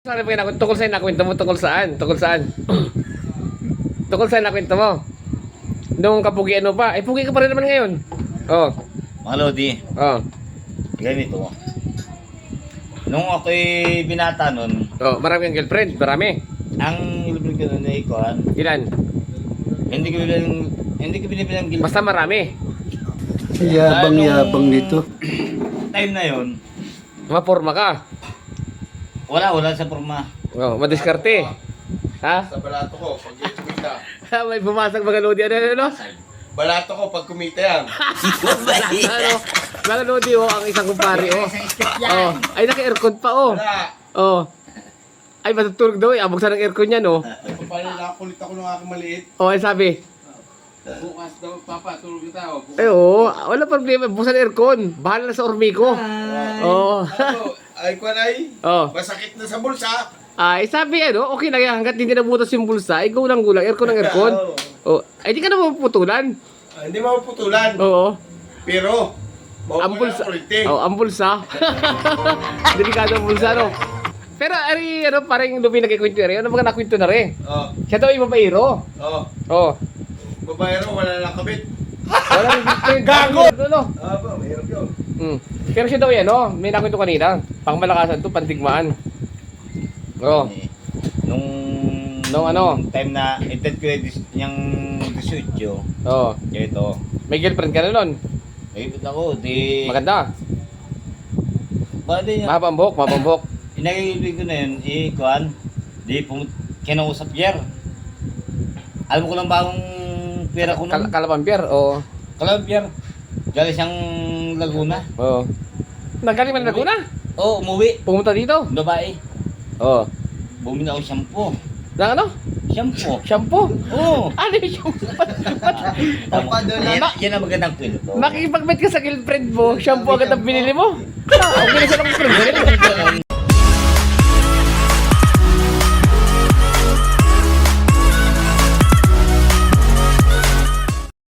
Sabi ko na tungkol saan nakwento mo, tungkol saan? Tungkol saan? Tungkol saan nakwento mo? Nung kapugi ano pa? Eh, pugi ka pa rin naman ngayon. Oh. Mga Lodi, Oh. ganito. Nung ako'y binata nun, Oh, marami kang girlfriend, marami. ang libre ko nun ay ikuhan, Ilan? hindi ko binibilang gilid. Basta marami. Yabang-yabang nito. Time na yon, Maporma ka. wala sa forma. Oh, madiskarte. Ha? Sa balato ko, pag kumita. May bumasag mga lodi. Ano? Balato ko, pag kumita yan. Ano? Mga lodi, oh, ang isang kumpare, oh. Oh. Ay, naka-aircon pa, oh. Wala. Oh. Ay, matutulog daw, eh. Abuksan ng aircon yan, oh. Paano nakakulit ako ng aking maliit? Oh, ay sabi. Bukas daw, papa, tulog kita. Oh. Ay, oo. Wala problema. Buksan ng aircon. Bahala na sa ormi ko. Oo. Ano? Ay, kwan ay, Oh. masakit na sa bulsa. Ay, sabi ano, okay lang yan. Hanggat hindi nabutas yung bulsa, ay gulang-gulang. Aircon ng aircon. Oh. Ay, di ka na mapuputulan. Ah, hindi mapuputulan. Oo. Pero, Ang bulsa. kulitin. Oh, ang bulsa. Delikado ang bulsa, no? Pero, ari, ano, parang lumi nagkikwento rin. Ano mga nakwento na rin? Oh, Siya daw yung babaero. oh. Oh. Babayero, wala lang kabit. Wala nang girlfriend. Gago! Ano? Ah, ba, mahirap yun. Pero siya daw yan, no? May nakwento kanina. Pangmalakasan to, pantigmaan. Oh. Nung ano? time na edad ko yung 18, Oh. ganito. May girlfriend ka na nun. Ay, ako, di... Maganda. Bakit din Mahaba ang buhok, mahaba ang buhok. Inagigibig ko na yun, ikuhan, di kinausap Jer. Alam ko lang bagong pera ko nun. Kalapampier, oo. Kalam Jer. Galing siyang Laguna. Oo. Nagaling man Laguna? Oo, umuwi. Pumunta dito? Babae. Oo. Bumili ako shampoo. Na ano? Shampoo. Shampoo? Oo. Ano yung shampoo? Yan ang magandang kwento. Nakikipag-bet ka sa girlfriend mo, shampoo agad ang binili mo? Okay na siya ng girlfriend.